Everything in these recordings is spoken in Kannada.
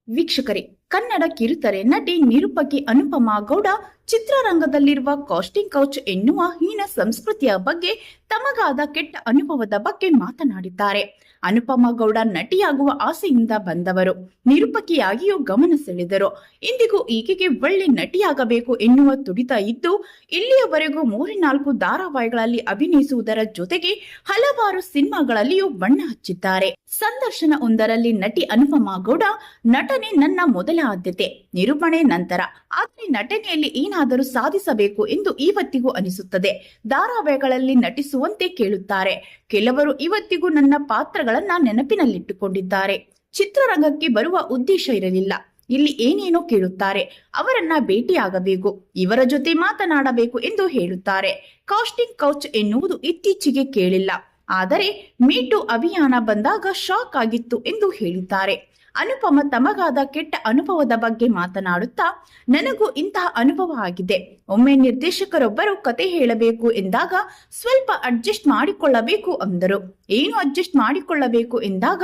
ವೀಕ್ಷಕರೇ, ಕನ್ನಡ ಕಿರುತೆರೆ ನಟಿ ನಿರೂಪಕಿ ಅನುಪಮಾ ಗೌಡ ಚಿತ್ರರಂಗದಲ್ಲಿರುವ ಕಾಸ್ಟಿಂಗ್ ಕೌಚ್ ಎನ್ನುವ ಹೀನ ಸಂಸ್ಕೃತಿಯ ಬಗ್ಗೆ ತಮಗಾದ ಕೆಟ್ಟ ಅನುಭವದ ಬಗ್ಗೆ ಮಾತನಾಡಿದ್ದಾರೆ. ಅನುಪಮಾ ಗೌಡ ನಟಿಯಾಗುವ ಆಸೆಯಿಂದ ಬಂದವರು, ನಿರೂಪಕಿಯಾಗಿಯೂ ಗಮನ ಸೆಳೆದರು. ಇಂದಿಗೂ ಈಕೆಗೆ ಒಳ್ಳೆ ನಟಿಯಾಗಬೇಕು ಎನ್ನುವ ತುಡಿತ ಇದ್ದು ಇಲ್ಲಿಯವರೆಗೂ 3-4 ಧಾರಾವಾಹಿಗಳಲ್ಲಿ ಅಭಿನಯಿಸುವುದರ ಜೊತೆಗೆ ಹಲವಾರು ಸಿನಿಮಾಗಳಲ್ಲಿಯೂ ಬಣ್ಣ ಹಚ್ಚಿದ್ದಾರೆ. ಸಂದರ್ಶನ ಒಂದರಲ್ಲಿ ನಟಿ ಅನುಪಮಾ ಗೌಡ, ನಟನೆ ನನ್ನ ಮೊದಲ ಆದ್ಯತೆ, ನಿರೂಪಣೆ ನಂತರ, ಆದರೆ ನಟನೆಯಲ್ಲಿ ಏನಾದರೂ ಸಾಧಿಸಬೇಕು ಎಂದು ಇವತ್ತಿಗೂ ಅನಿಸುತ್ತದೆ. ಧಾರಾವಾಹಿಗಳಲ್ಲಿ ನಟಿಸುವಂತೆ ಕೇಳುತ್ತಾರೆ. ಕೆಲವರು ಇವತ್ತಿಗೂ ನನ್ನ ಪಾತ್ರಗಳನ್ನ ನೆನಪಿನಲ್ಲಿಟ್ಟುಕೊಂಡಿದ್ದಾರೆ. ಚಿತ್ರರಂಗಕ್ಕೆ ಬರುವ ಉದ್ದೇಶ ಇರಲಿಲ್ಲ. ಇಲ್ಲಿ ಏನೇನೋ ಕೇಳುತ್ತಾರೆ. ಅವರನ್ನ ಭೇಟಿಯಾಗಬೇಕು, ಇವರ ಜೊತೆ ಮಾತನಾಡಬೇಕು ಎಂದು ಹೇಳುತ್ತಾರೆ. ಕಾಸ್ಟಿಂಗ್ ಕೌಚ್ ಎನ್ನುವುದು ಇತ್ತೀಚೆಗೆ ಕೇಳಿಲ್ಲ, ಆದರೆ ಮೀಟು ಅಭಿಯಾನ ಬಂದಾಗ ಶಾಕ್ ಆಗಿತ್ತು ಎಂದು ಹೇಳಿದ್ದಾರೆ. ಅನುಪಮ ತಮಗಾದ ಕೆಟ್ಟ ಅನುಭವದ ಬಗ್ಗೆ ಮಾತನಾಡುತ್ತಾ, ನನಗೂ ಇಂತಹ ಅನುಭವ ಆಗಿದೆ. ಒಮ್ಮೆ ನಿರ್ದೇಶಕರೊಬ್ಬರು ಕತೆ ಹೇಳಬೇಕು ಎಂದಾಗ ಸ್ವಲ್ಪ ಅಡ್ಜಸ್ಟ್ ಮಾಡಿಕೊಳ್ಳಬೇಕು ಅಂದರು. ಏನು ಅಡ್ಜಸ್ಟ್ ಮಾಡಿಕೊಳ್ಳಬೇಕು ಎಂದಾಗ,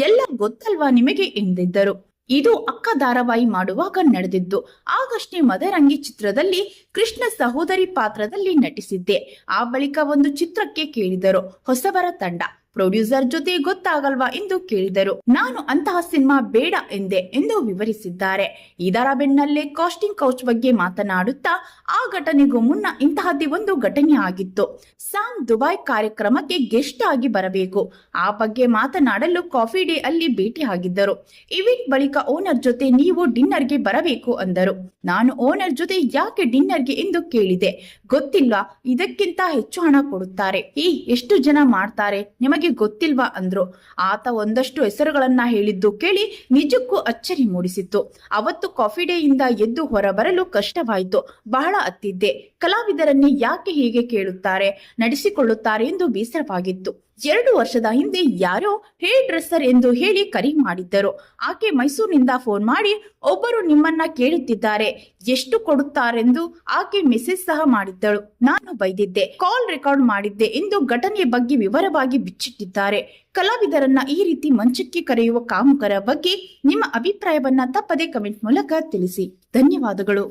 ಎಲ್ಲ ಗೊತ್ತಲ್ವಾ ನಿಮಗೆ ಎಂದಿದ್ದರು. ಇದು ಅಕ್ಕ ಧಾರಾವಾಹಿ ಮಾಡುವಾಗ ನಡೆದಿದ್ದು. ಆಗಷ್ಟೇ ಮದರಂಗಿ ಚಿತ್ರದಲ್ಲಿ ಕೃಷ್ಣ ಸಹೋದರಿ ಪಾತ್ರದಲ್ಲಿ ನಟಿಸಿದ್ದೆ. ಆ ಬಳಿಕ ಒಂದು ಚಿತ್ರಕ್ಕೆ ಕೇಳಿದರು ಹೊಸಬರ ತಂಡ. ಪ್ರೊಡ್ಯೂಸರ್ ಜೊತೆ ಗೊತ್ತಾಗಲ್ವಾ ಎಂದು ಕೇಳಿದರು. ನಾನು ಅಂತಹ ಸಿನಿಮಾ ಬೇಡ ಎಂದೆ ಎಂದು ವಿವರಿಸಿದ್ದಾರೆ. ಇದರ ಬೆನ್ನಲ್ಲೇ ಕಾಸ್ಟಿಂಗ್ ಕೌಚ್ ಬಗ್ಗೆ ಮಾತನಾಡುತ್ತಾ, ಆ ಘಟನೆಗೂ ಮುನ್ನ ಇಂತಹದ್ದೇ ಒಂದು ಘಟನೆ ಆಗಿತ್ತು. ಸಾಮ್ ದುಬೈ ಕಾರ್ಯಕ್ರಮಕ್ಕೆ ಗೆಸ್ಟ್ ಆಗಿ ಬರಬೇಕು. ಆ ಬಗ್ಗೆ ಮಾತನಾಡಲು ಕಾಫಿ ಡೇ ಅಲ್ಲಿ ಭೇಟಿ ಆಗಿದ್ದರು. ಇವೆಂಟ್ ಬಳಿಕ ಓನರ್ ಜೊತೆ ನೀವು ಡಿನ್ನರ್ಗೆ ಬರಬೇಕು ಅಂದರು. ನಾನು ಓನರ್ ಜೊತೆ ಯಾಕೆ ಡಿನ್ನರ್ಗೆ ಎಂದು ಕೇಳಿದೆ. ಗೊತ್ತಿಲ್ಲ, ಇದಕ್ಕಿಂತ ಹೆಚ್ಚು ಹಣ ಕೊಡುತ್ತಾರೆ. ಎಷ್ಟು ಜನ ಮಾಡ್ತಾರೆ ನಿಮಗೆ ಗೊತ್ತಿಲ್ವಾ ಅಂದ್ರು. ಆತ ಒಂದಷ್ಟು ಹೆಸರುಗಳನ್ನ ಹೇಳಿದ್ದು ಕೇಳಿ ನಿಜಕ್ಕೂ ಅಚ್ಚರಿ ಮೂಡಿಸಿತ್ತು. ಅವತ್ತು ಕಾಫಿ ಡೇ ಇಂದ ಎದ್ದು ಹೊರಬರಲು ಕಷ್ಟವಾಯಿತು. ಬಹಳ ಅತ್ತಿದ್ದೆ. ಕಲಾವಿದರನ್ನೇ ಯಾಕೆ ಹೀಗೆ ಕೇಳುತ್ತಾರೆ, ನಡೆಸಿಕೊಳ್ಳುತ್ತಾರೆ ಎಂದು ಬೇಸರವಾಗಿತ್ತು. 2 ವರ್ಷದ ಹಿಂದೆ ಯಾರೋ ಹೇರ್ ಡ್ರೆಸ್ಸರ್ ಎಂದು ಹೇಳಿ ಕರೆ ಮಾಡಿದ್ದರು. ಆಕೆ ಮೈಸೂರಿನಿಂದ ಫೋನ್ ಮಾಡಿ, ಒಬ್ಬರು ನಿಮ್ಮನ್ನ ಕೇಳುತ್ತಿದ್ದಾರೆ, ಎಷ್ಟು ಕೊಡುತ್ತಾರೆಂದು ಆಕೆ ಮೆಸೇಜ್ ಸಹ ಮಾಡಿದ್ದಳು. ನಾನು ಬೈದಿದ್ದೆ, ಕಾಲ್ ರೆಕಾರ್ಡ್ ಮಾಡಿದ್ದೆ ಎಂದು ಘಟನೆಯ ಬಗ್ಗೆ ವಿವರವಾಗಿ ಬಿಚ್ಚಿಟ್ಟಿದ್ದಾರೆ. ಕಲಾವಿದರನ್ನ ಈ ರೀತಿ ಮಂಚಕ್ಕೆ ಕರೆಯುವ ಕಾಮುಕರ ಬಗ್ಗೆ ನಿಮ್ಮ ಅಭಿಪ್ರಾಯವನ್ನ ತಪ್ಪದೆ ಕಮೆಂಟ್ ಮೂಲಕ ತಿಳಿಸಿ. ಧನ್ಯವಾದಗಳು.